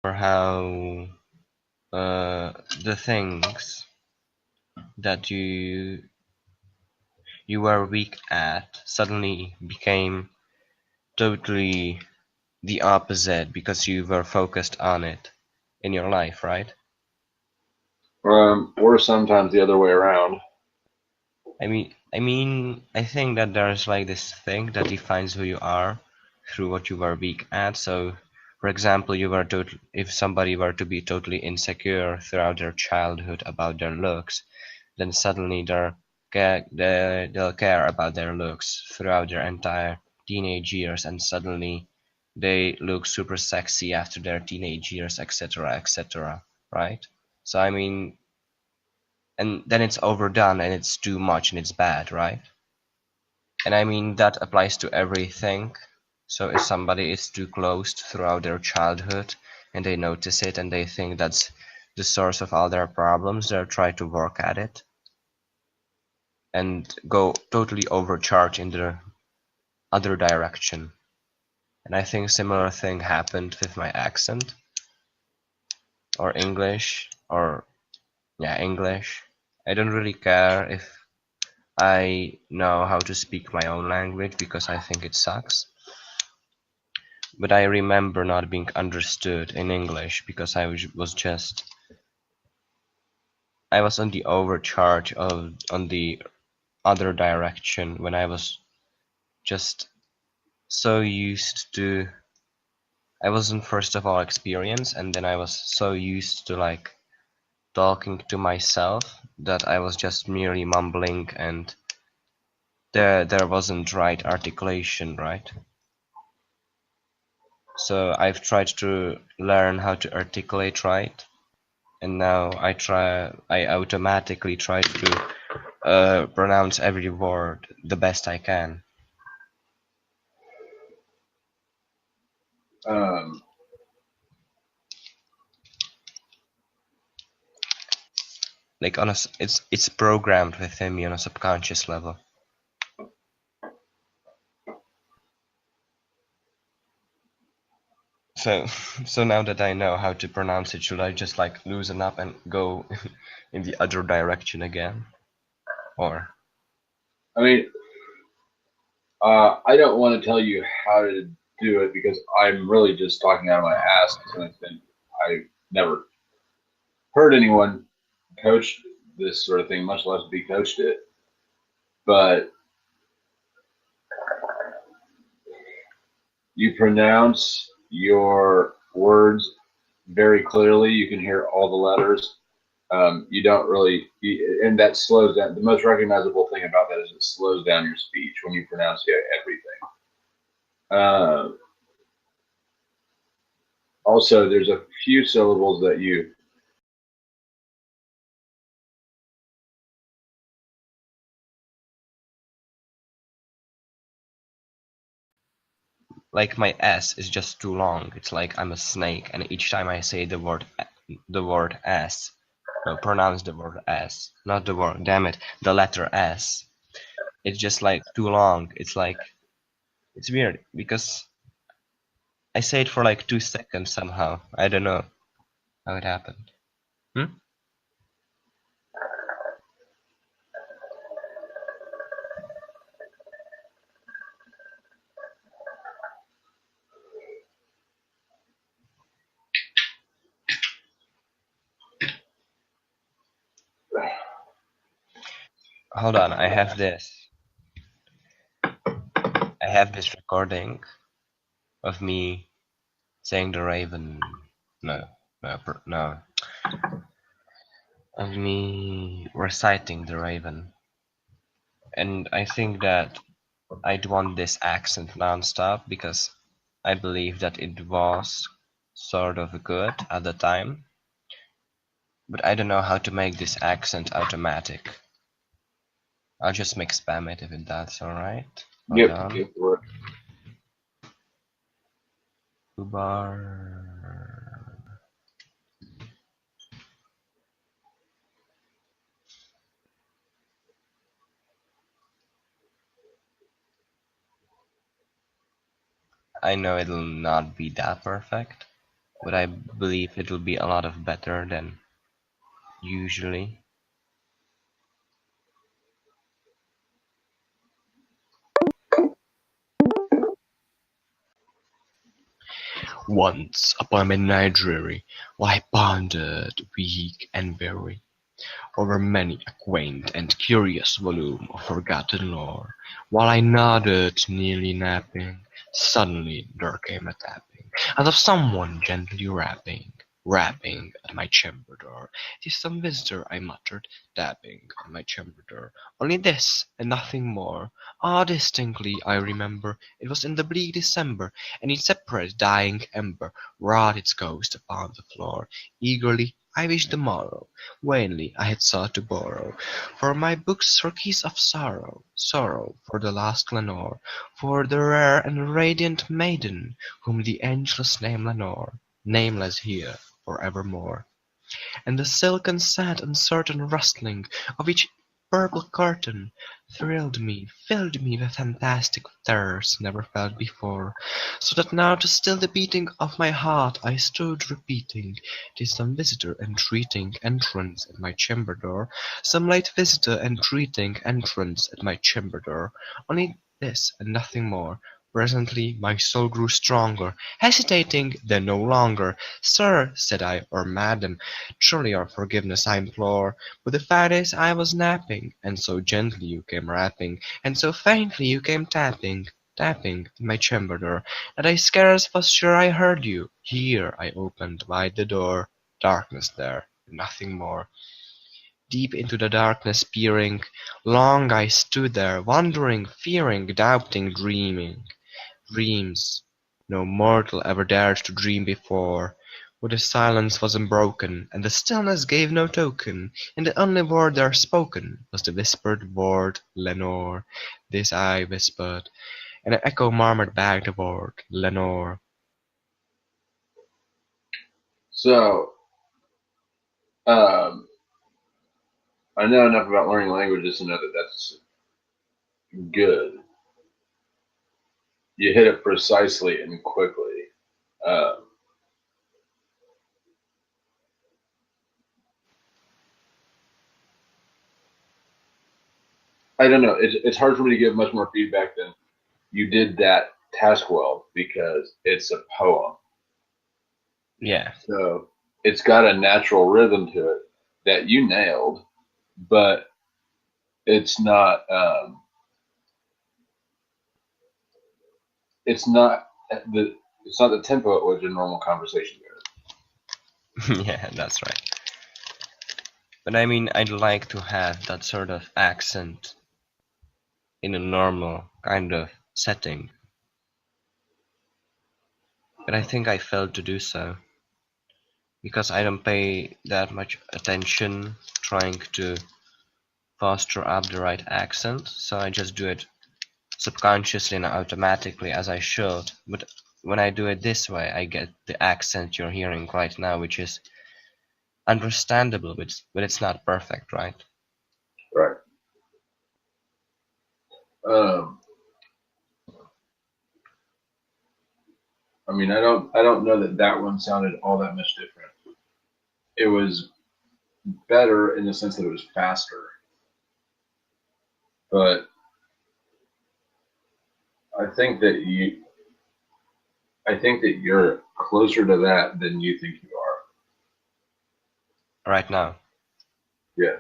or how the things that you were weak at suddenly became totally the opposite because you were focused on it in your life, right? Or sometimes the other way around. I think that there's like this thing that defines who you are through what you were weak at. So, for example, if somebody were to be totally insecure throughout their childhood about their looks, then suddenly they'll care about their looks throughout their entire teenage years, and suddenly they look super sexy after their teenage years, etc., etc., right? So and then it's overdone and it's too much and it's bad, right? And that applies to everything. So if somebody is too closed throughout their childhood and they notice it and they think that's the source of all their problems, they'll try to work at it and go totally overcharge in the other direction. And I think similar thing happened with my accent or English or yeah, English. I don't really care if I know how to speak my own language because I think it sucks. But I remember not being understood in English because I was on the overcharge of on the other direction when I was just so used to I wasn't first of all experienced, and then I was so used to like talking to myself that I was just merely mumbling, and there wasn't right articulation, right? So I've tried to learn how to articulate right, and now I automatically try to pronounce every word the best I can. Um, Like it's programmed within me on a subconscious level. So so now that I know how to pronounce it, should I just like loosen up and go in the other direction again? Or I mean, I don't want to tell you how to do it because I'm really just talking out of my ass to some extent. I never heard anyone coach this sort of thing, much less be coached it. But you pronounce your words very clearly. You can hear all the letters. You don't really, and that slows down. The most recognizable thing about that is it slows down your speech when you pronounce everything. Uh, Also, there's a few syllables that you like my S is just too long. It's like I'm a snake, and each time I say the word S, no, pronounce the word S, not the word. Damn it, the letter S. It's just like too long. It's like it's weird because I say it for like 2 seconds somehow. I don't know how it happened. Hmm? Hold on, I have this recording of me saying the Raven. No, no, of me reciting the Raven, and I think that I'd want this accent nonstop because I believe that it was sort of good at the time, but I don't know how to make this accent automatic. I'll just make spam it if that's alright. Hold get on. get work. Bar. I know it'll not be that perfect, but I believe it'll be a lot of better than usually. Once upon a midnight dreary, while I pondered, weak and weary, over many a quaint and curious volume of forgotten lore, while I nodded, nearly napping, suddenly there came a tapping, as of someone gently rapping at my chamber door. "'Tis some visitor," I muttered, tapping on my chamber door. "Only this, and nothing more." Ah, distinctly I remember it was in the bleak December, and each separate dying ember wrought its ghost upon the floor. Eagerly I wished the morrow. Vainly I had sought to borrow for my books for keys of sorrow for the lost Lenore, for the rare and radiant maiden whom the angels name Lenore, nameless here for evermore. And the silken sad uncertain rustling of each purple curtain thrilled me, filled me with fantastic terrors never felt before, so that now to still the beating of my heart I stood repeating, "'Tis some visitor entreating entrance at my chamber door, some late visitor entreating entrance at my chamber door." Only this and nothing more. Presently my soul grew stronger, hesitating then no longer. "Sir," said I, "or madam, truly your forgiveness I implore, but the fact is I was napping, and so gently you came rapping, and so faintly you came tapping at my chamber door, that I scarce was sure I heard you." Here I opened wide the door. Darkness there, and nothing more. Deep into the darkness peering, long I stood there, wondering, fearing, doubting, dreaming. Dreams no mortal ever dared to dream before, where the silence was unbroken, and the stillness gave no token, and the only word there spoken was the whispered word "Lenore." This I whispered, and an echo murmured back the word "Lenore." So, um, I know enough about learning languages to know that that's good. You hit it precisely and quickly. Um, I don't know. It's hard for me to give much more feedback than you did that task well because it's a poem. Yeah. So it's got a natural rhythm to it that you nailed, but it's not. It's not the. It's not the tempo at which a normal conversation goes. Yeah, that's right. But I mean, I'd like to have that sort of accent in a normal kind of setting, but I think I failed to do so because I don't pay that much attention trying to foster up the right accent, so I just do it subconsciously and automatically as I should. But when I do it this way, I get the accent you're hearing right now, which is understandable, but it's not perfect, right? Right. Um, I mean, I don't know that that one sounded all that much different. It was better in the sense that it was faster, but I think that you, I think that you're closer to that than you think you are. Right now. Yes.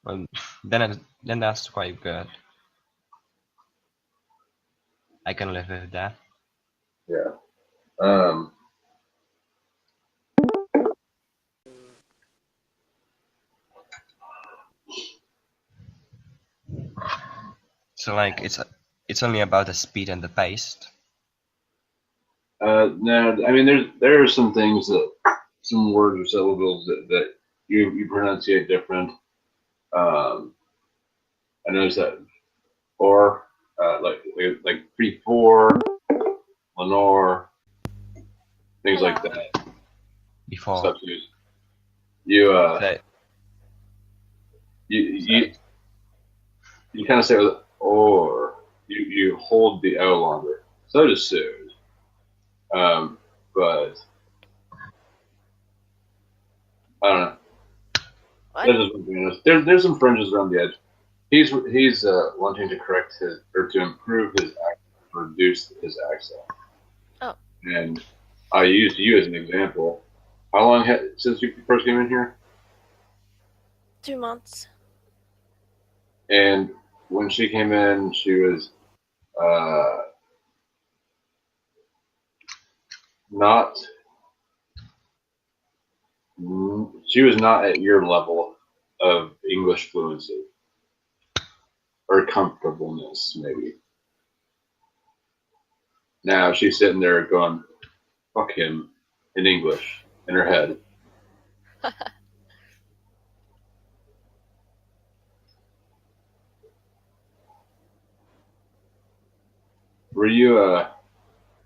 Well, then that's quite good. I can live with that. Yeah. Um, So like it's only about the speed and the pace. no, I mean, there are some things that some words or syllables that you pronunciate different. Um, I noticed that or like pretty four, Lenore, things like that. Before. Stuff you Say you say you kind of say with or you hold the O longer. So does Sue. But I don't know. What? That just between us. There's some fringes around the edge. He's wanting to correct his or to improve his accent, reduce his accent. Oh. And I used you as an example. How long since you first came in here? 2 months. And when she came in, she was not. She was not at your level of English fluency or comfortableness, maybe. Now she's sitting there going, "Fuck him," in English in her head. Were you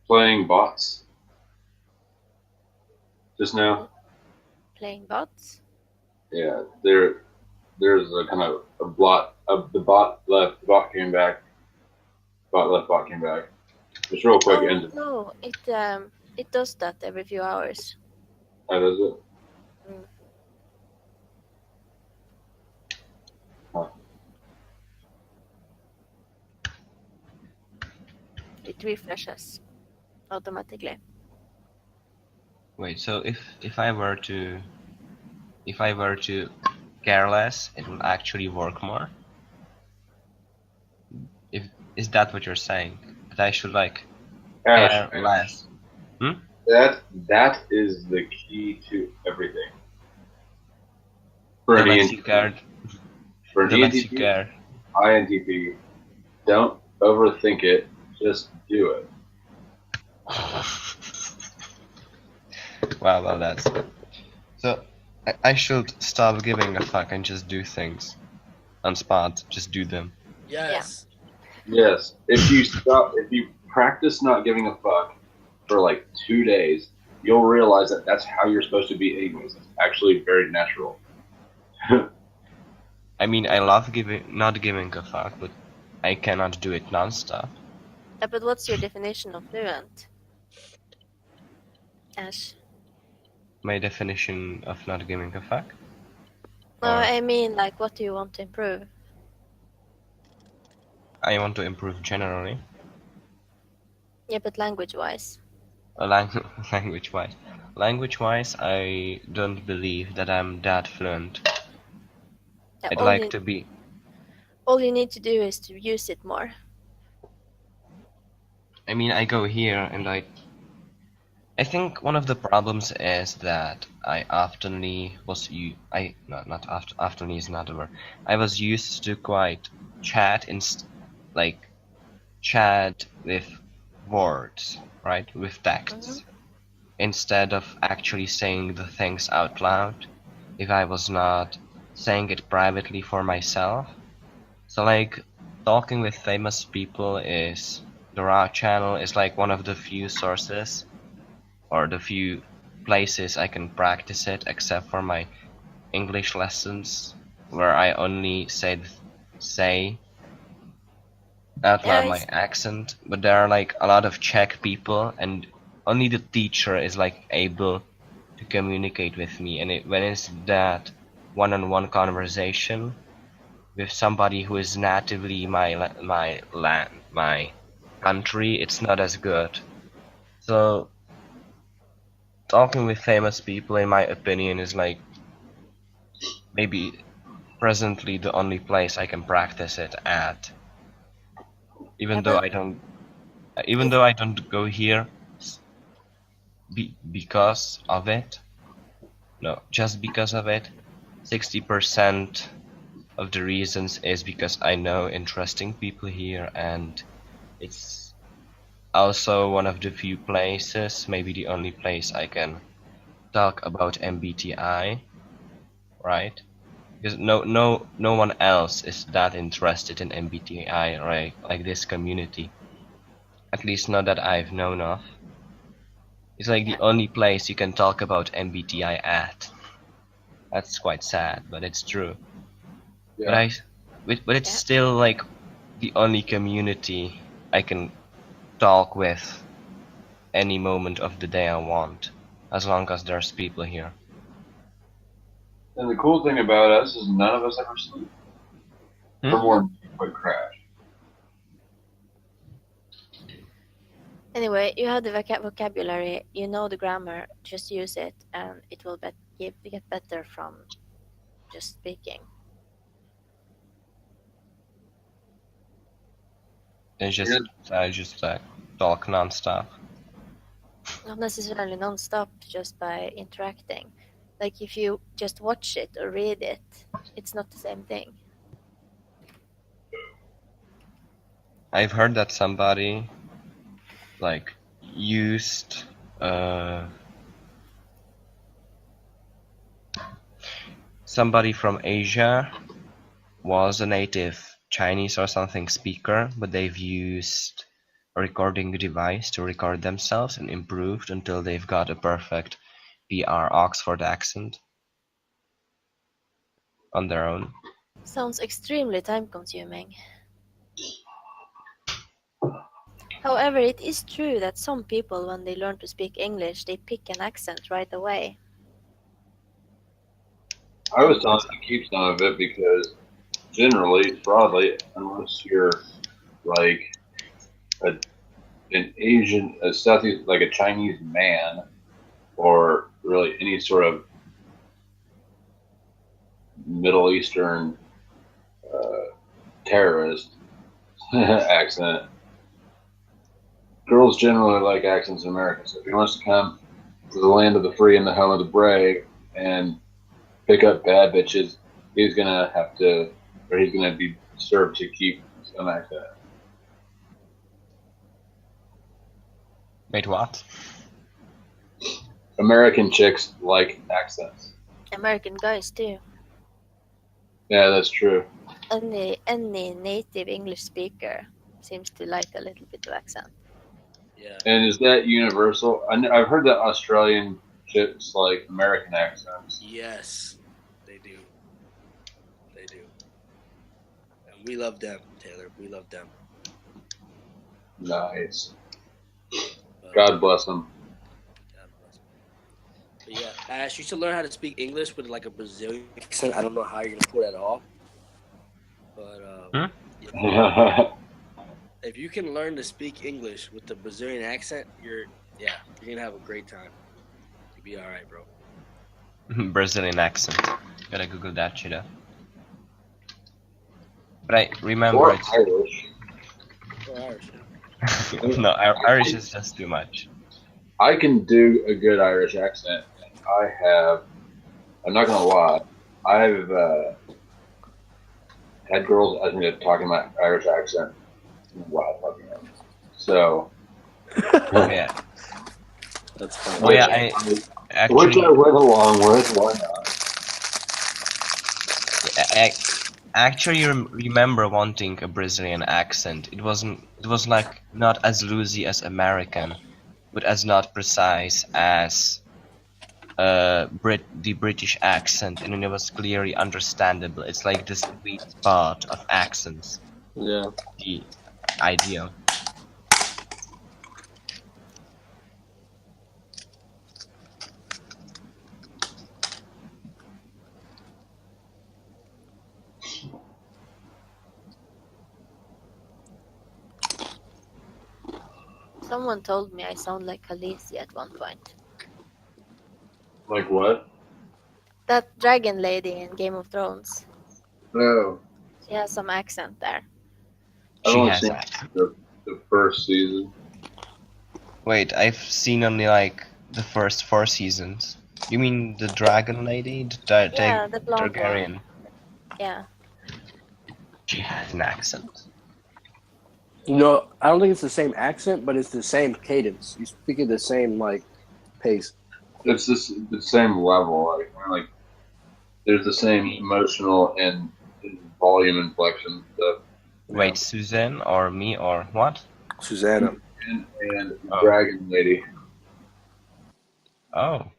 playing bots just now? Playing bots? Yeah, there's a kind of a blot of the bot left, the bot came back, bot left, bot came back. Just real quick, Oh and no, it does that every few hours. that is it. Mm. Huh. It refreshes automatically. Wait, so if I were to care less, it will actually work more? Is that what you're saying? That I should like care less? That is the key to everything. For The an less you ENTP, cared, for an the less you ENTP, care. INTP, don't overthink it. Just do it. Wow, well that's so. I should stop giving a fuck and just do things on spot. Just do them. Yes. Yes. If you practice not giving a fuck for like 2 days, you'll realize that that's how you're supposed to be anyways. It's actually very natural. I mean, I love not giving a fuck, but I cannot do it non-stop. Yeah, but what's your definition of fluent? Ash. My definition of not giving a fuck? No, Or I mean, like, what do you want to improve? I want to improve generally. Yeah, but language-wise. Language-wise. Language-wise, I don't believe that I'm that fluent. Yeah, I'd like to be. all you need to do is to use it more. I mean, I go here and I think one of the problems is that I oftenly was not oftenly is not a word. I was used to quite chat chat with words, right? With texts. Instead of actually saying the things out loud, if I was not saying it privately for myself. So like talking with famous people is the Raw channel is like one of the few sources or the few places I can practice it, except for my English lessons where I only say out loud my accent. But there are like a lot of Czech people and only the teacher is like able to communicate with me, and when it's that one-on-one conversation with somebody who is natively my country, it's not as good. So talking with famous people, in my opinion, is like maybe presently the only place I can practice it at. Even though I don't go here because of it. No, just because of it. 60% of the reasons is because I know interesting people here, and it's also one of the few places, maybe the only place I can talk about MBTI, right? Because no one else is that interested in MBTI, right? Like this community. At least not that I've known of. It's like the only place you can talk about MBTI at. That's quite sad, but it's true. Yeah. But it's still like the only community I can talk with any moment of the day I want, as long as there's people here. And the cool thing about us is none of us ever sleep. Hmm? We're more quick crash. Anyway, you have the vocabulary, you know the grammar, just use it and it will get better from just speaking. It's just I just talk non-stop. Not necessarily non-stop, just by interacting. Like if you just watch it or read it, it's not the same thing. I've heard that somebody like used somebody from Asia was a native Chinese or something speaker, but they've used a recording device to record themselves and improved until they've got a perfect PR Oxford accent on their own. Sounds extremely time-consuming. However, it is true that some people, when they learn to speak English, they pick an accent right away. I was telling you to keep some of it because generally, broadly, unless you're like an Asian, a Southeast, like a Chinese man, or really any sort of Middle Eastern terrorist accent, girls generally like accents in America. So if he wants to come to the land of the free and the home of the brave and pick up bad bitches, he's gonna have to, or he's gonna be served to keep some accent. Wait, what? American chicks like accents. American guys too. Yeah, that's true. Any native English speaker seems to like a little bit of accent. Yeah. And is that universal? I've heard that Australian chicks like American accents. Yes, they do. They do. And we love them, Taylor. We love them. Nice. But, God bless them. God bless them. But yeah, Ash, you should learn how to speak English with like a Brazilian accent. I don't know how you're gonna pull that off, but yeah. If you can learn to speak English with the Brazilian accent, you're gonna have a great time. You'll be all right, bro. Brazilian accent. Gotta Google that shit up. But I remember Or it's Irish. Or Irish. no, Irish is just too much. I can do a good Irish accent. I'm not gonna lie, I've had girls ask me to talk in my Irish accent while fucking them. So, Yeah. That's funny. Oh yeah, I which actually I went along with. Why not? I actually remember wanting a Brazilian accent. It was like not as loosey as American, but as not precise as the British accent, and it was clearly understandable. It's like the sweet spot of accents. Yeah. The ideal. Someone told me I sound like Khaleesi at one point. Like what? That dragon lady in Game of Thrones. No, She has some accent there. I've She only has seen that. the first season. Wait, I've seen only like the first 4 seasons. You mean the dragon lady? Yeah, the blonde Targaryen. one. Yeah. She has an accent. No, I don't think it's the same accent, but it's the same cadence. You speak at the same like pace. It's the same level. Like there's the same emotional and volume inflection stuff. Wait, Suzanne or me or what? Susanna. And Oh. Dragon Lady, Oh,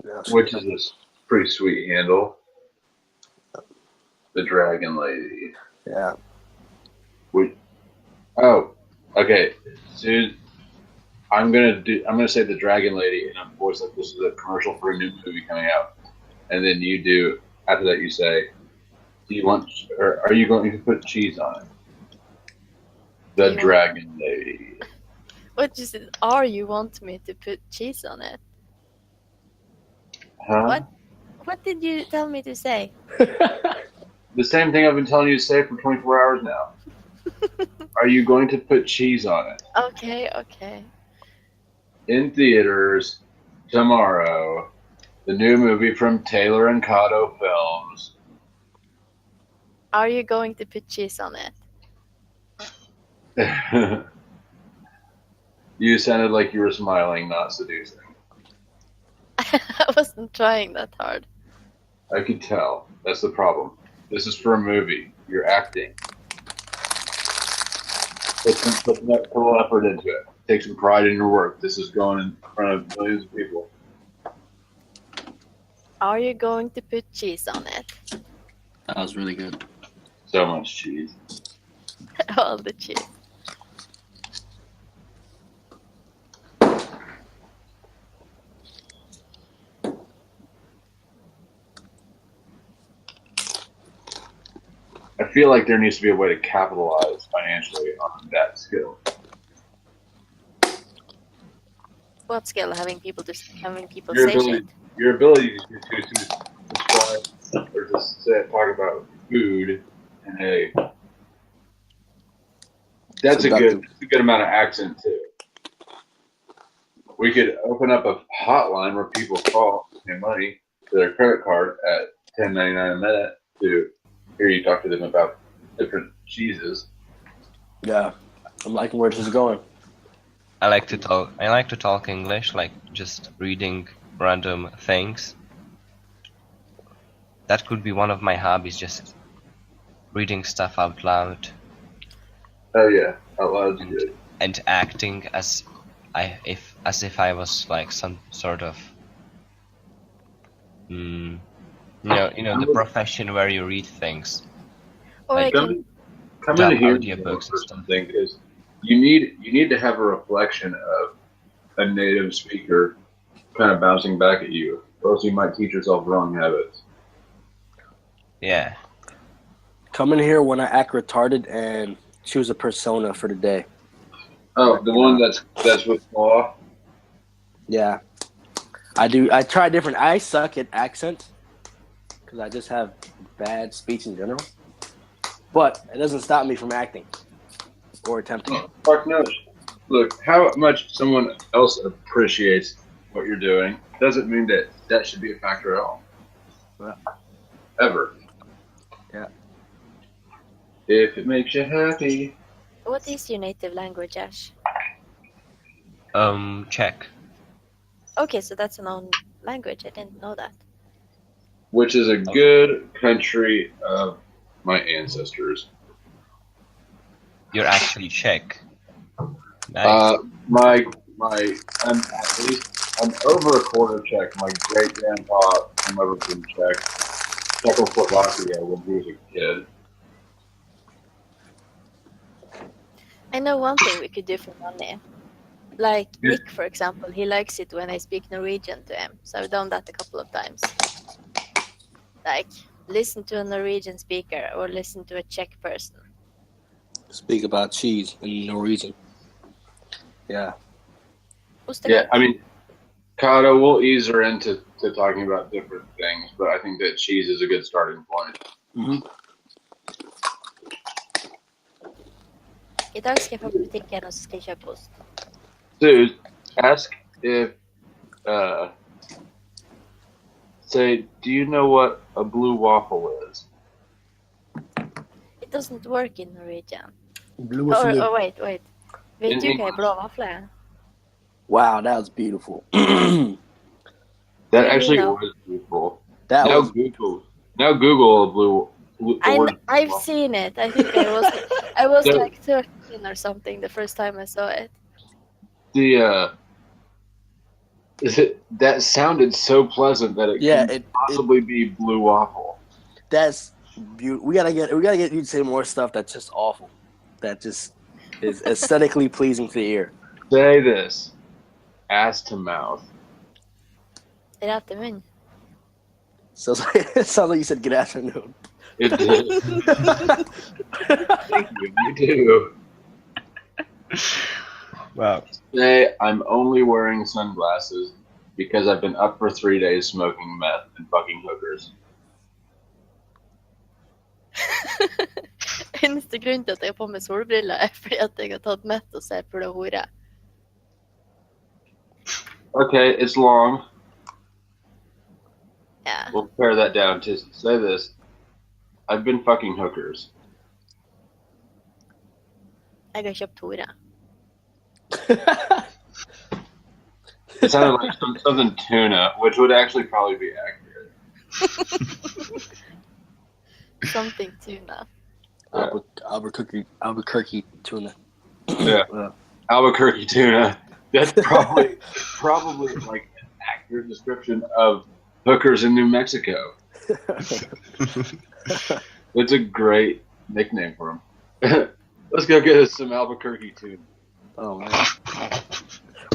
Yeah, which is a pretty sweet handle. The Dragon Lady. yeah. Oh, okay. Dude, I'm gonna say the Dragon Lady in a voice like this is a commercial for a new movie coming out, and then you do after that you say, "Do you want or are you going to put cheese on it?" The You- Dragon Lady. What you said? Are you want me to put cheese on it? Huh? What? What did you tell me to say? The same thing I've been telling you to say for 24 hours now. Are you going to put cheese on it? Okay. In theaters tomorrow, the new movie from Taylor and Cotto Films. Are you going to put cheese on it? You sounded like you were smiling, not seducing. I wasn't trying that hard. I could tell. That's the problem. This is for a movie. You're acting. Put some effort into it. Take some pride in your work. This is going in front of millions of people. Are you going to put cheese on it? That was really good. So much cheese. All the cheese. I feel like there needs to be a way to capitalize financially on that skill. What skill? Having people Your say ability, shit. your ability to describe or just talk about food and hey, that's a good amount of accent too. We could open up a hotline where people call and pay money to their credit card at $10.99 a minute to hear you talk to them about different cheeses. Yeah, I'm liking where this is going. I like to talk English, like just reading random things. That could be one of my hobbies, just reading stuff out loud Oh yeah, out loud's good. and acting as if I was like some sort of you know the profession where you read things. Or Like, I can. Come Dumb in here audiobooks for and stuff. something because you need to have a reflection of a native speaker kind of bouncing back at you, or else you might teach yourself wrong habits. Yeah. Come in here when I act retarded and choose a persona for the day. Oh, the one that's with law. Yeah, I do. I try different. I suck at accent because I just have bad speech in general. But it doesn't stop me from acting or attempting. Fuck knows. Look, how much someone else appreciates what you're doing doesn't mean that should be a factor at all. Yeah. Ever. Yeah. If it makes you happy. What is your native language, Ash? Czech. Okay, so that's a known language. I didn't know that. Which is a good country of my ancestors. You're actually Czech. Nice. I'm over a quarter Czech. My great grandpa came over from Czechoslovakia when he was a kid. I know one thing we could do for money. Like Yeah. Nick, for example, he likes it when I speak Norwegian to him. So I've done that a couple of times. Like, listen to a Norwegian speaker or listen to a Czech person. Speak about cheese in Norwegian. Yeah. Yeah, I mean, Kato, we'll ease her into talking about different things, but I think that cheese is a good starting point. Mm-hmm. Idag ska jag på butiken och så ska jag köpa ost. Dude, ask if, say, do you know what a blue waffle is? It doesn't work in Norwegian. Blue Or wait. Vet In du vad English. blå våffla är? Wow, that was beautiful. That actually know. was beautiful. That Now was Google a blue the word I've waffle. seen it. I think I was So- like 13 or something the first time I saw it. That sounded so pleasant that it yeah. could It possibly be blue waffle. that's beautiful. We gotta get you to say more stuff that's just awful. That just is aesthetically pleasing to the ear. Say this. Ass to mouth. Rett i munnen. Sounds like you said good afternoon. It did. Thank you. You do. Wow. Today, I'm only wearing sunglasses because I've been up for 3 days smoking meth and fucking hookers. Eneste grunn til at jeg har på meg solbriller, er fordi at jeg har tatt mett og ser full av hore. Okay, it's long. Ja. We'll pare that down to say this. I've been fucking hookers. Jeg har kjøpt hore. It sounded like something tuna, which would actually probably be accurate. Something tuna. Albuquerque tuna. Yeah. Albuquerque tuna. That's probably like an accurate description of hookers in New Mexico. It's a great nickname for them. Let's go get us some Albuquerque tuna. Oh man.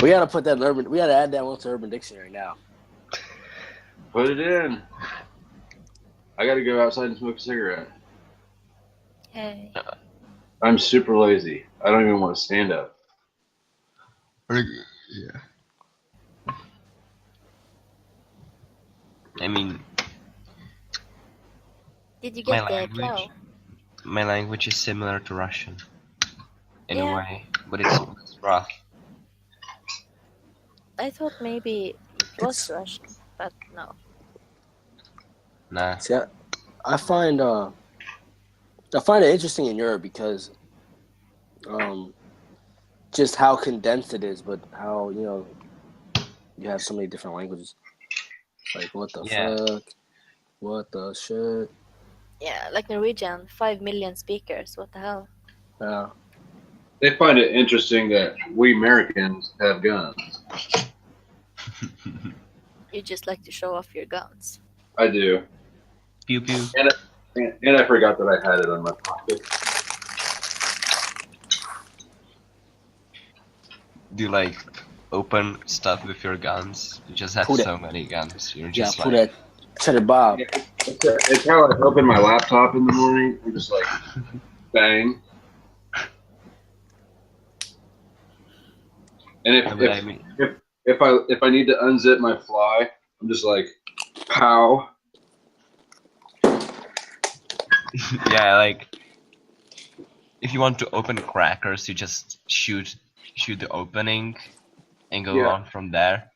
We gotta put that in Urban. We gotta add that one to Urban Dictionary now. Put it in. I gotta go outside and smoke a cigarette. Hey. I'm super lazy. I don't even want to stand up. Yeah. I mean, Did you my get the language, plow? my language is similar to Russian in a Yeah. way, but it's rough. I thought maybe it was Russian, but no. Nah. See, I find it interesting in Europe because, just how condensed it is, but how you have so many different languages. Like what the fuck, what the shit. Yeah, like Norwegian, 5 million speakers. What the hell? Yeah. They find it interesting that we Americans have guns. You just like to show off your guns. I do. Pew pew. And I forgot that I had it on my pocket. Do you like open stuff with your guns? You just have Put it- so many guns. You're Yeah, just put like, that Cheddar Bob. It's how I open my laptop in the morning. I'm just like, bang. And but I mean, if I need to unzip my fly, I'm just like, pow. yeah, like if you want to open crackers, you just shoot the opening and go Yeah. on from there.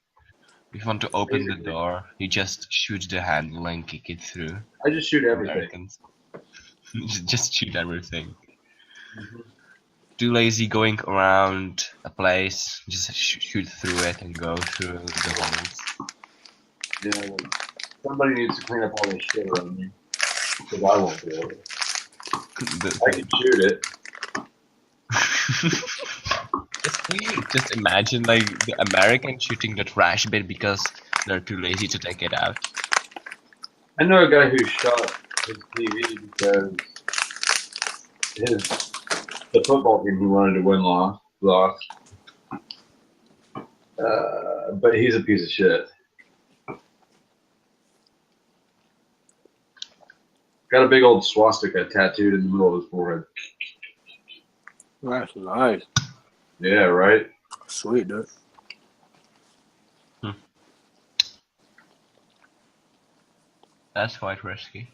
If you want to open the door, you just shoot the handle and kick it through. I just shoot everything. Americans. Just shoot everything. Too lazy going around a place, just shoot through it and go through the holes. Yeah, somebody needs to clean up all this shit around me. Because I won't do it. I can shoot it. Just imagine like the American shooting the trash bin because they're too lazy to take it out. I know a guy who shot his TV because the football team he wanted to win lost. But he's a piece of shit. Got a big old swastika tattooed in the middle of his forehead. That's nice. Yeah, right? Sweet, dude. That's quite risky.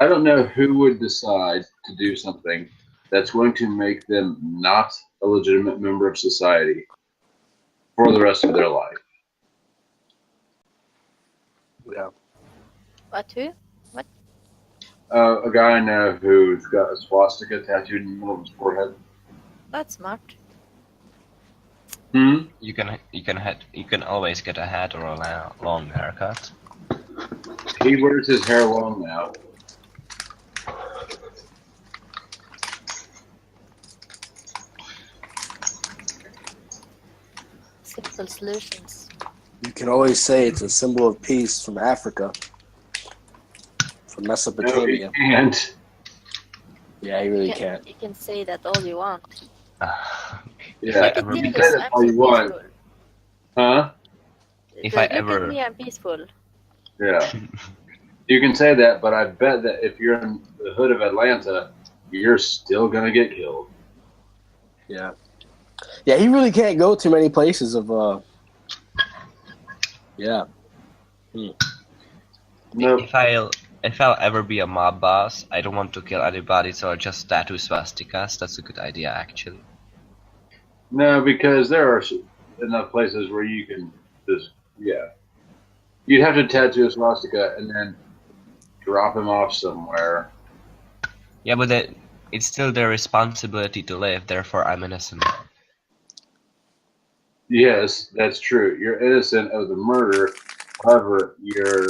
I don't know who would decide to do something that's going to make them not a legitimate member of society for the rest of their life. Yeah. What, who? A guy I know who's got a swastika tattooed in the middle of his forehead. That's smart. Hmm? You can always get a hat or a long haircut. He wears his hair long now. Simple solutions. You can always say it's a symbol of peace from Africa. From No, he Mesopotamia. can't. Yeah, he really can't. You can say that all you want. If I Yeah, ever you can Dildo say is that all you want, peaceful. huh? If I Look ever- at me, I'm peaceful. Yeah. You can say that, but I bet that if you're in the hood of Atlanta, you're still gonna get killed. Yeah. Yeah, he really can't go too many places of yeah. No, If I'll ever be a mob boss, I don't want to kill anybody, so I'll just tattoo swastikas. That's a good idea, actually. no, because there are enough places where you can just, yeah. You'd have to tattoo a swastika and then drop him off somewhere. Yeah, but it's still their responsibility to live, therefore I'm innocent. Yes, that's true. You're innocent of the murder. However, you're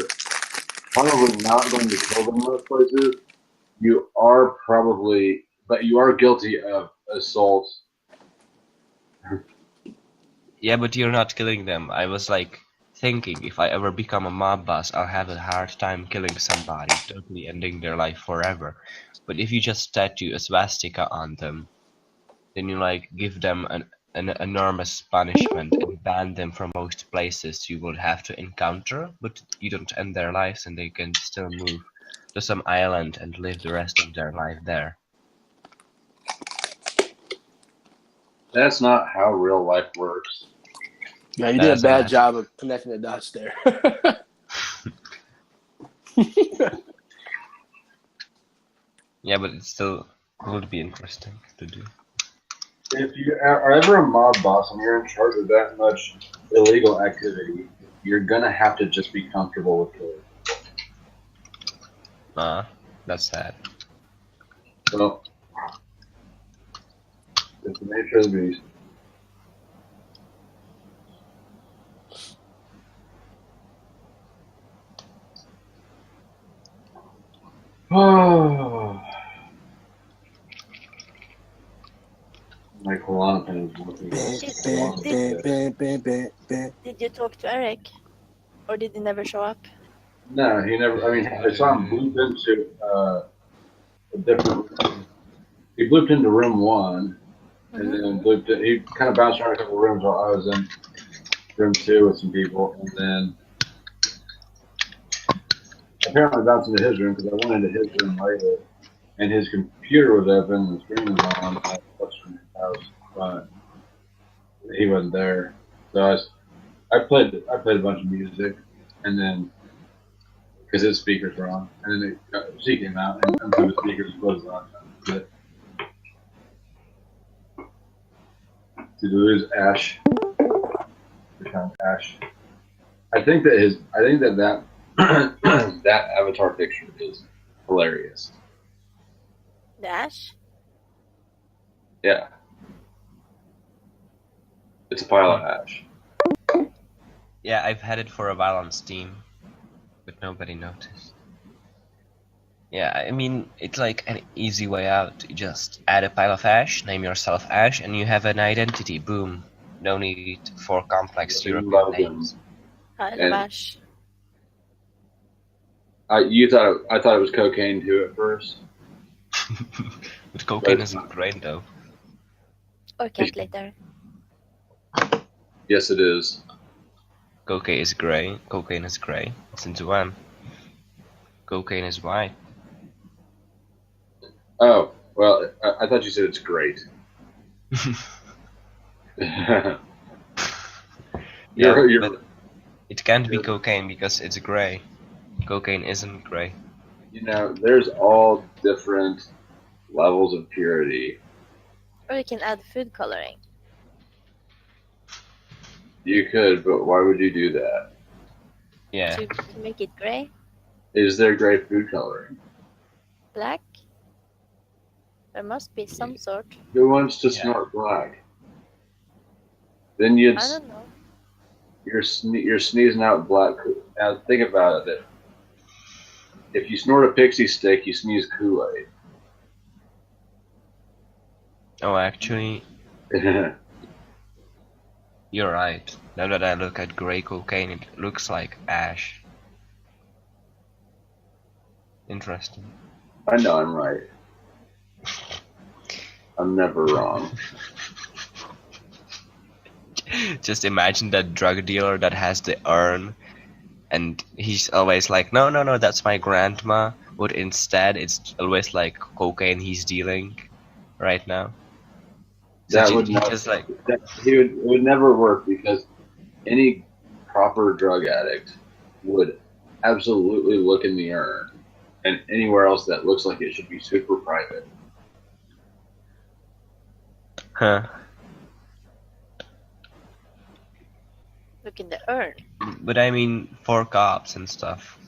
probably not going to kill them in most places. You are probably, but you are guilty of assault. Yeah, but you're not killing them. I was like thinking if I ever become a mob boss, I'll have a hard time killing somebody, totally ending their life forever. But if you just tattoo a swastika on them, then you like give them an enormous punishment and ban them from most places you would have to encounter, but you don't end their lives and they can still move to some island and live the rest of their life there. That's not how real life works. Yeah, you That did a doesn't bad matter. job of connecting the dots there. Yeah, but it still would be interesting to do. If you are ever a mob boss and you're in charge of that much illegal activity, you're gonna have to just be comfortable with killing. That's sad. Well, it's the nature of the beast. Oh. My Klonopin is working. Did you talk to Eric? Or did he never show up? No, he never. I mean, I saw him bloop into a different room. He blooped into room one, and then blooped. He kind of bounced around a couple rooms while I was in room two with some people, and then apparently bounced into his room because I went into his room later, and his computer was open and the screen was on. I was fine. He wasn't there, so I played a bunch of music, and then because his speakers were on, and then she came out and until the speakers was on. But to lose Ash, become Ash. I think that that avatar picture is hilarious. Dash? Yeah, it's a pile of ash. Yeah, I've had it for a while on Steam, but nobody noticed. Yeah, I mean, it's like an easy way out. You just add a pile of ash, name yourself Ash, and you have an identity. Boom. No need for complex European Logan. names. I love And- Ash. I thought it was cocaine too at first. But cocaine isn't great though. Or cat later. Yes, it is. Cocaine is grey. Cocaine is grey. Since when? Cocaine is white. Oh, well, I thought you said it's great. Yeah, You're- but it can't be cocaine because it's grey. Cocaine isn't grey. You know, there's all different levels of purity. Or you can add food coloring. You could, but why would you do that? Yeah. To make it gray, Is there gray food coloring? black. There must be some sort. Who wants to Yeah. snort black? Then you'd I don't know. you're sneezing out black. Now think about it. If you snort a pixie stick, you sneeze Kool-Aid. Oh, actually, you're right. Now that I look at grey cocaine, it looks like ash. Interesting. I know I'm right. I'm never wrong. Just imagine that drug dealer that has the urn, and he's always like, no, no, no, that's my grandma. But instead, it's always like cocaine he's dealing right now. So That would he not. just like, It would never work because any proper drug addict would absolutely look in the urn, and anywhere else that looks like it should be super private. huh? Look in the urn. But I mean, for cops and stuff,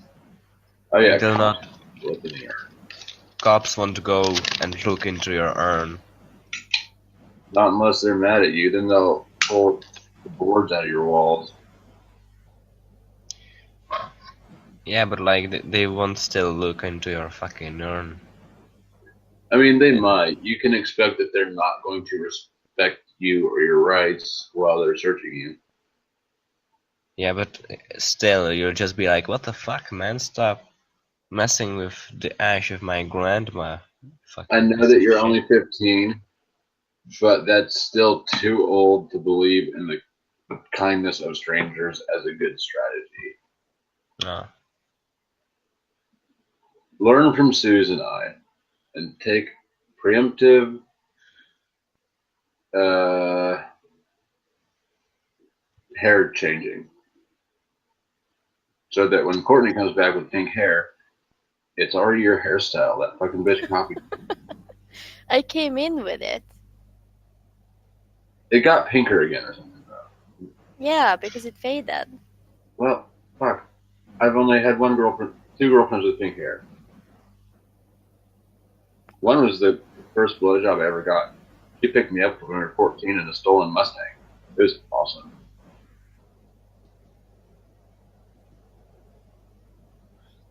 Oh yeah, they'll not. look in the urn. Cops want to go and look into your urn. Not unless they're mad at you, then they'll pull the boards out of your walls. Yeah, but like they won't still look into your fucking urn. I mean, they might. You can expect that they're not going to respect you or your rights while they're searching you. Yeah, but still, you'll just be like, what the fuck, man? Stop messing with the ash of my grandma. Fucking I know piece that of you're shit. only 15, but that's still too old to believe in the kindness of strangers as a good strategy. No. Learn from Suze and I, and take preemptive hair changing, so that when Courtney comes back with pink hair, it's already your hairstyle. That fucking bitch copied. I came in with it. It got pinker again or something. Yeah, because it faded. Well, fuck. I've only had two girlfriends with pink hair. One was the first blowjob I ever got. She picked me up when we were 14 in a stolen Mustang. It was awesome.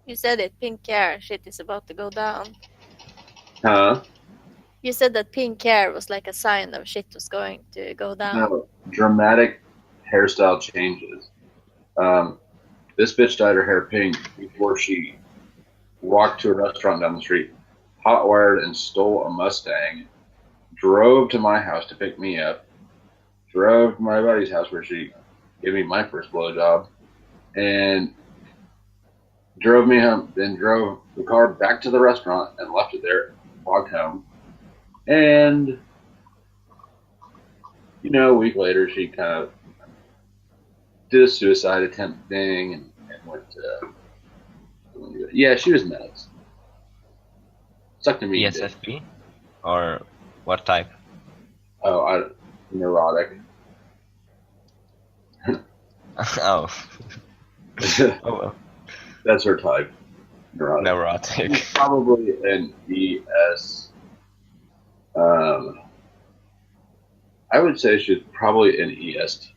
You said it, pink hair. Shit is about to go down. Huh? You said that pink hair was like a sign of shit was going to go down. No, dramatic hairstyle changes. This bitch dyed her hair pink before she walked to a restaurant down the street, hot-wired and stole a Mustang, drove to my house to pick me up, drove to my buddy's house where she gave me my first blowjob, and drove me home, then drove the car back to the restaurant and left it there, walked home. And, you know, a week later, she kind of did a suicide attempt thing and went to, yeah, she was nuts. Sucked a meat dick. ESFP? Or what type? Oh, neurotic. Oh. Oh well. That's her type. Neurotic. Neurotic. Probably an ES. I would say she's probably an EST.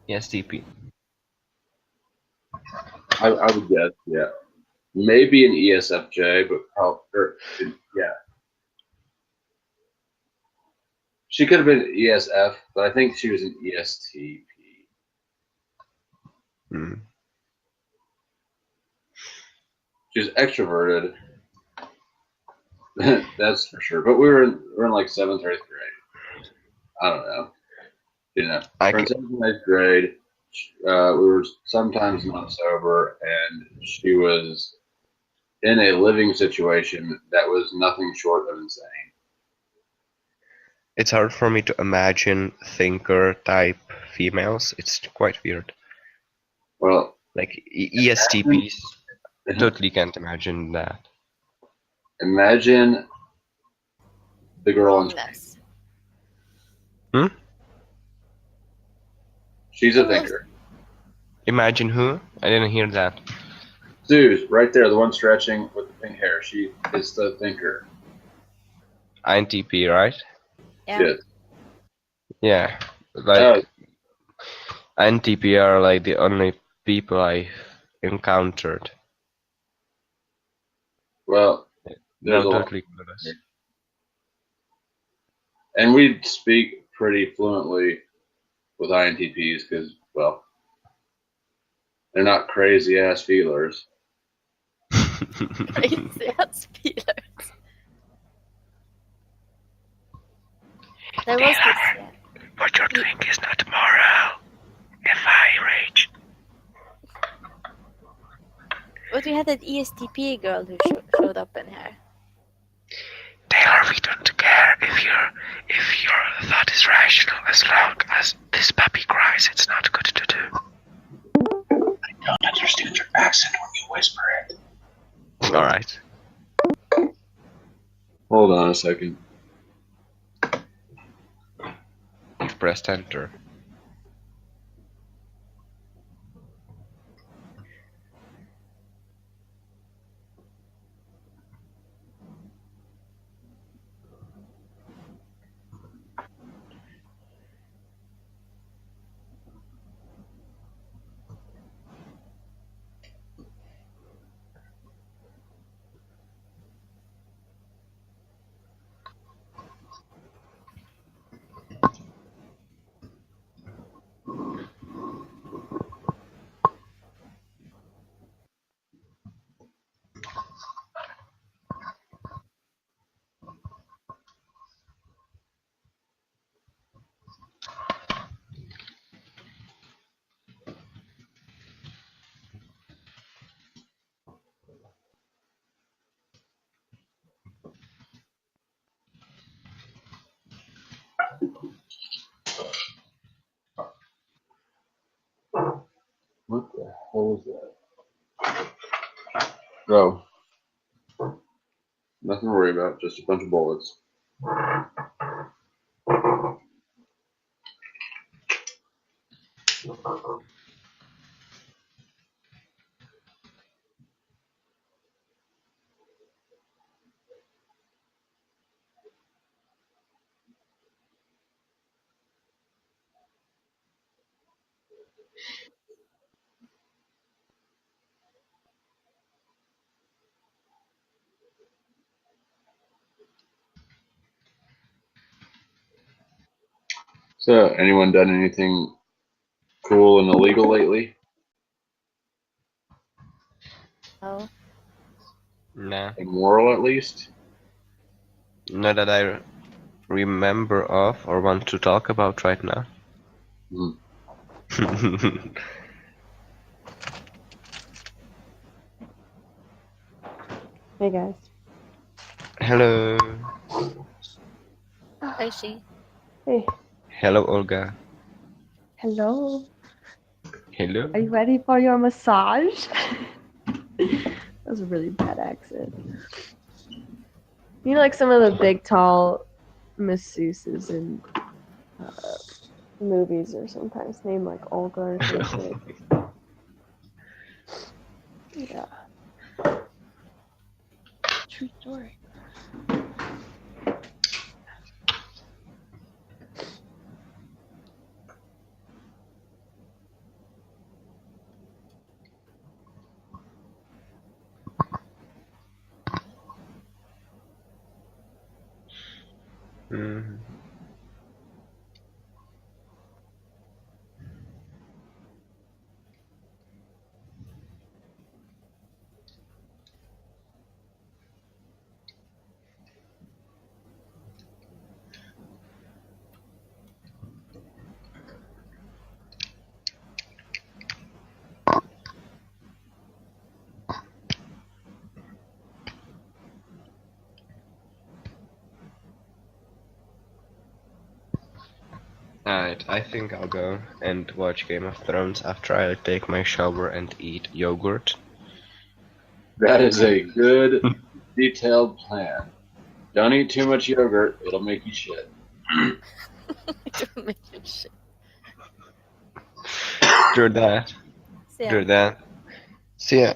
ESTP. I would guess, yeah. Maybe an ESFJ, but probably, yeah. She could have been ESF, but I think she was an ESTP. Hmm. She was extroverted. That's for sure. But we were in like 7th or 8th grade. I don't know. You know, I we're in c- 7th and 8th grade. We were sometimes not sober, and she was in a living situation that was nothing short of insane. It's hard for me to imagine thinker type females. It's quite weird. Well, Like ESTPs, I totally can't imagine that. imagine the girl on Homeless. She's a thinker. Imagine who? I didn't hear that. Suze, right there, the one stretching with the pink hair. She is the thinker. INTP, right? Yeah. Yes. Yeah. Like INTP are like the only people I encountered. Well, They're there's a lot. totally clueless. And we speak pretty fluently with INTPs because, well, they're not crazy ass feelers. Crazy ass feelers. There was this. What you're doing is not moral. If I rage. But we had that ESTP girl who showed up in here. Taylor, we don't care if your thought is rational as long as this puppy cries. It's not good to do. I don't understand your accent when you whisper it. All right. Hold on a second. You've pressed enter. What the hell is that? Oh. Nothing to worry about, just a bunch of bullets. So, anyone done anything cool and illegal lately? No. Nah. Immoral, at least? Not that I remember of or want to talk about right now. Hmm. Hey guys. Hello. Hi, she. Hey. Hello, Olga. Hello. Hello. Are you ready for your massage? That was a really bad accent. You know, like some of the big, tall masseuses in movies are sometimes named like Olga or something. Yeah. True story. Mhm. Alright, I think I'll go and watch Game of Thrones after I take my shower and eat yogurt. That is a good, detailed plan. Don't eat too much yogurt, it'll make you shit. Don't make it shit. Do that. So, yeah. Do that. See ya.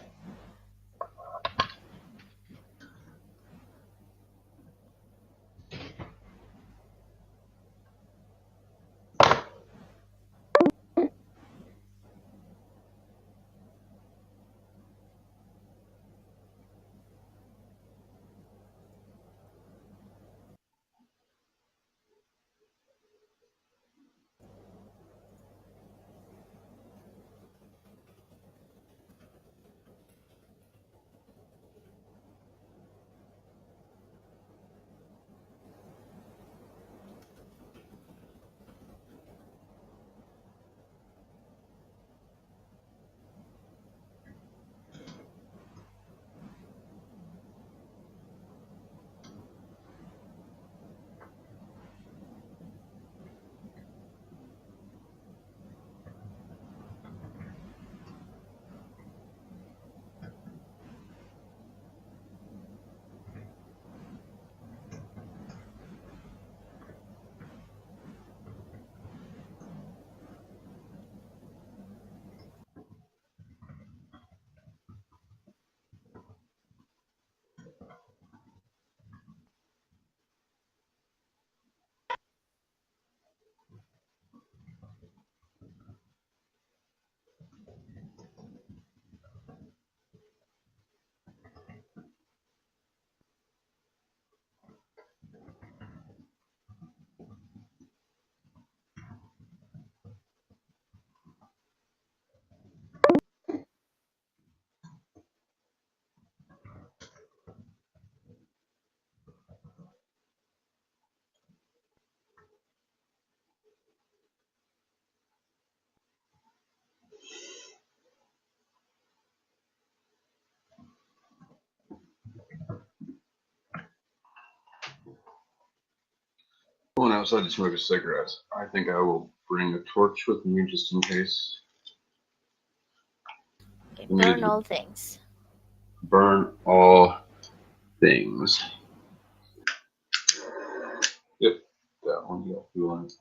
outside to smoke a cigarette. I think I will bring a torch with me just in case. Okay, We need burn to all things. burn all things. Yep, that one. Yeah, you want.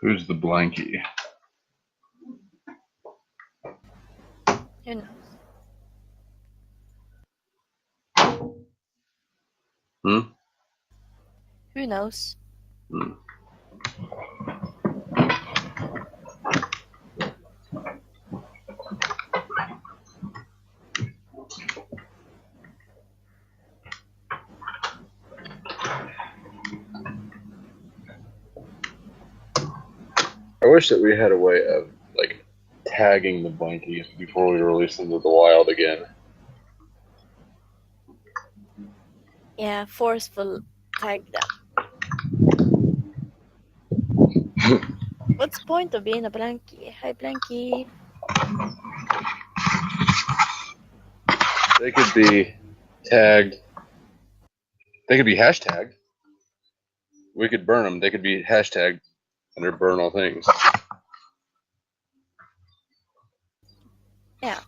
Who's the blankie? Who knows? Hmm? Who knows? Hmm. I wish that we had a way of like tagging the blankies before we release them to the wild again. Yeah, forceful tag them. What's the point of being a blankie? Hi, blankie. They could be tagged. They could be hashtagged. We could burn them. They could be hashtagged under burn all things. Yeah.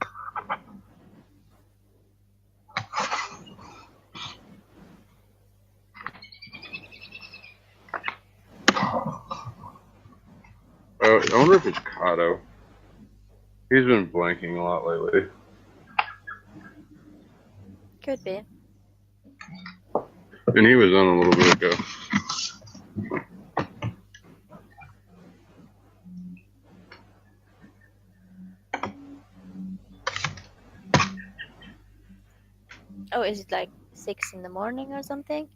Oh, I wonder if it's Kato. He's been blanking a lot lately. Could be. And he was on a little bit ago. Oh, is it like 6 in the morning or something?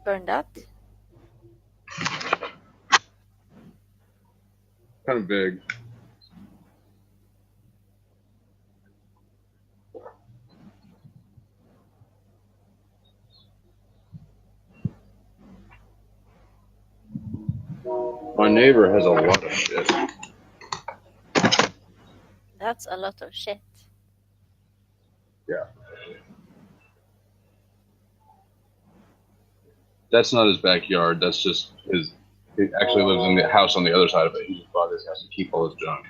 Burn that. Kind of big. My neighbor has a lot of shit. That's a lot of shit. Yeah. That's not his backyard. That's just his. He actually lives in the house on the other side of it. He just bought his house to keep all his junk.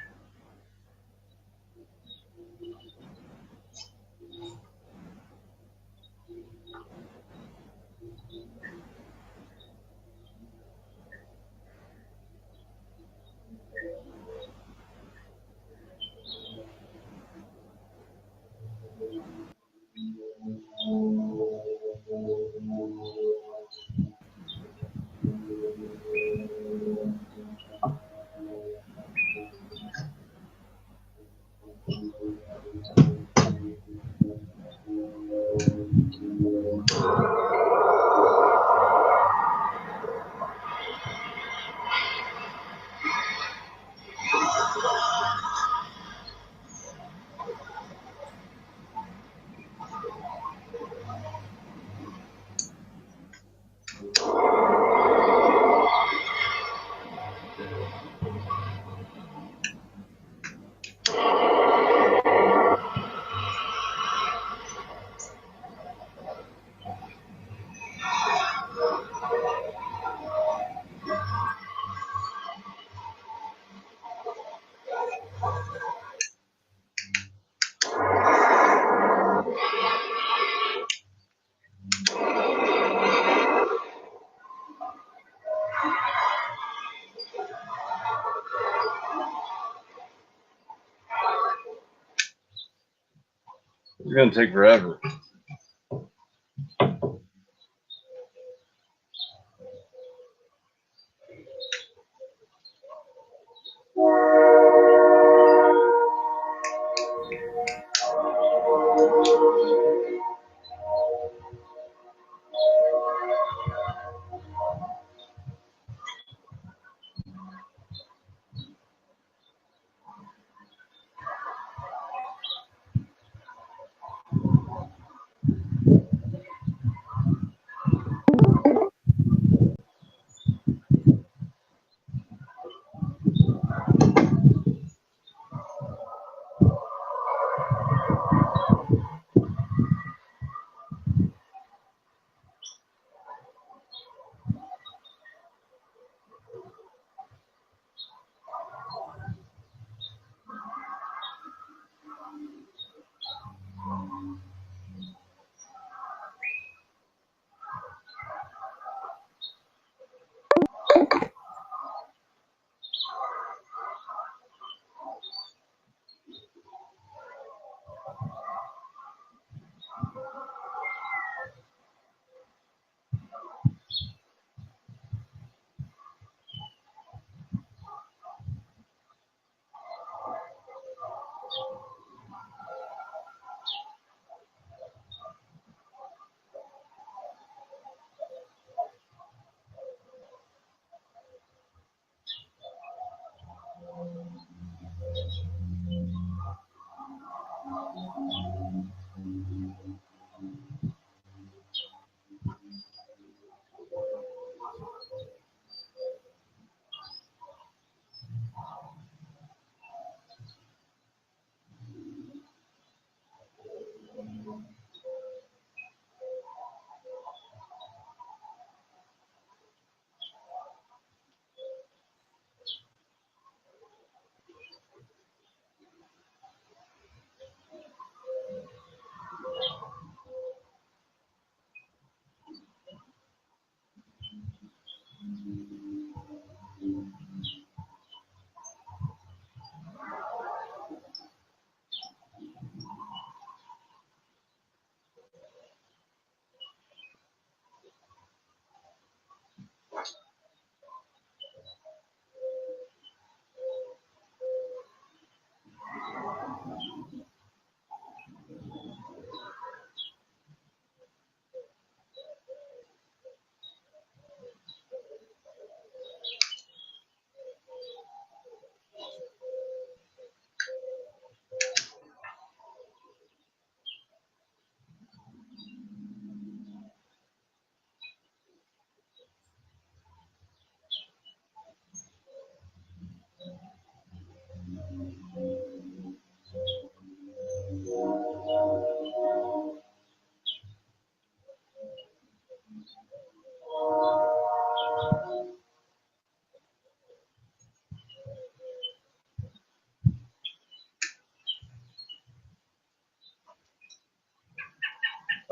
It's gonna take forever.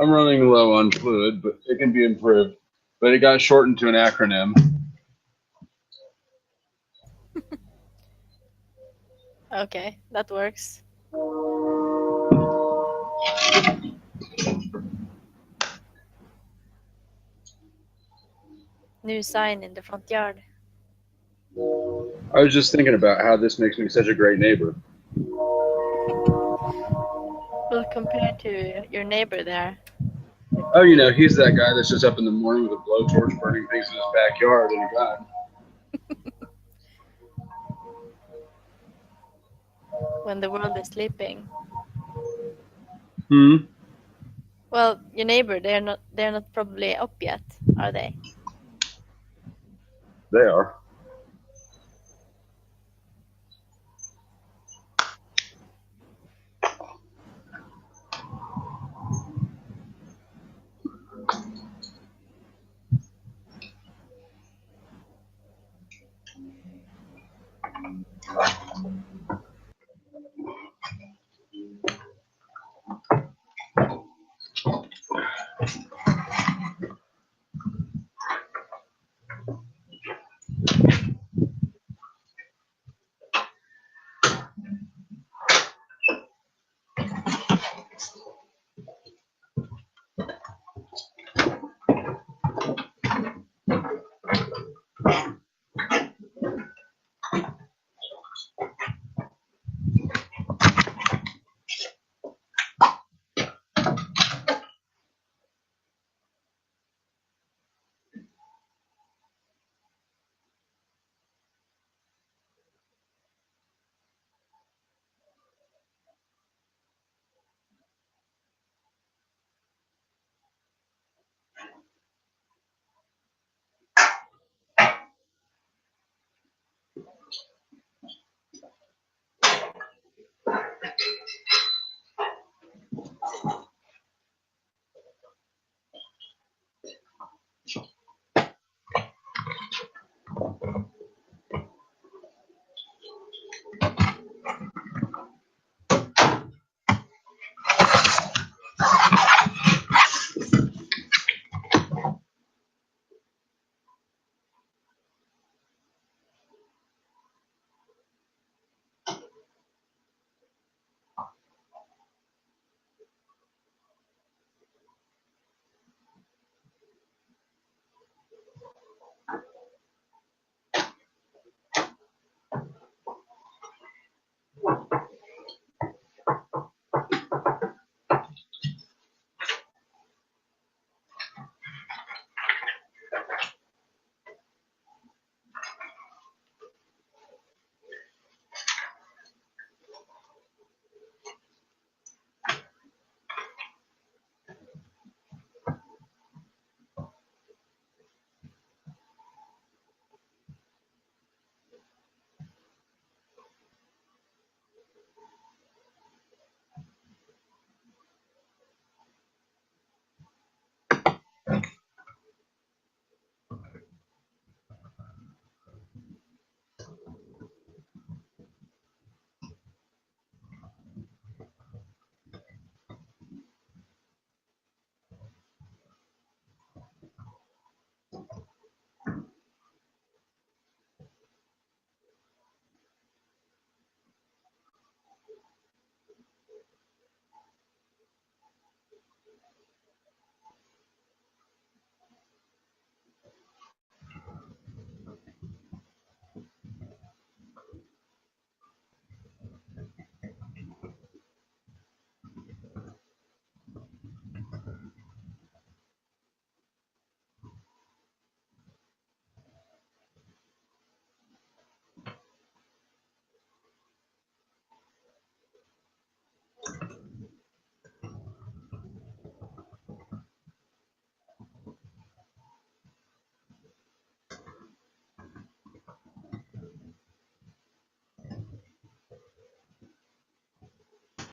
I'm running low on fluid, but it can be improved. But it got shortened to an acronym. Okay, that works. New sign in the front yard. I was just thinking about how this makes me such a great neighbor. Well, compared to your neighbor there. Oh, you know, he's that guy that's just up in the morning with a blowtorch burning things in his backyard and a gun. When the world is sleeping. Hmm. Well, your neighbor, they're not probably up yet, are they? They are.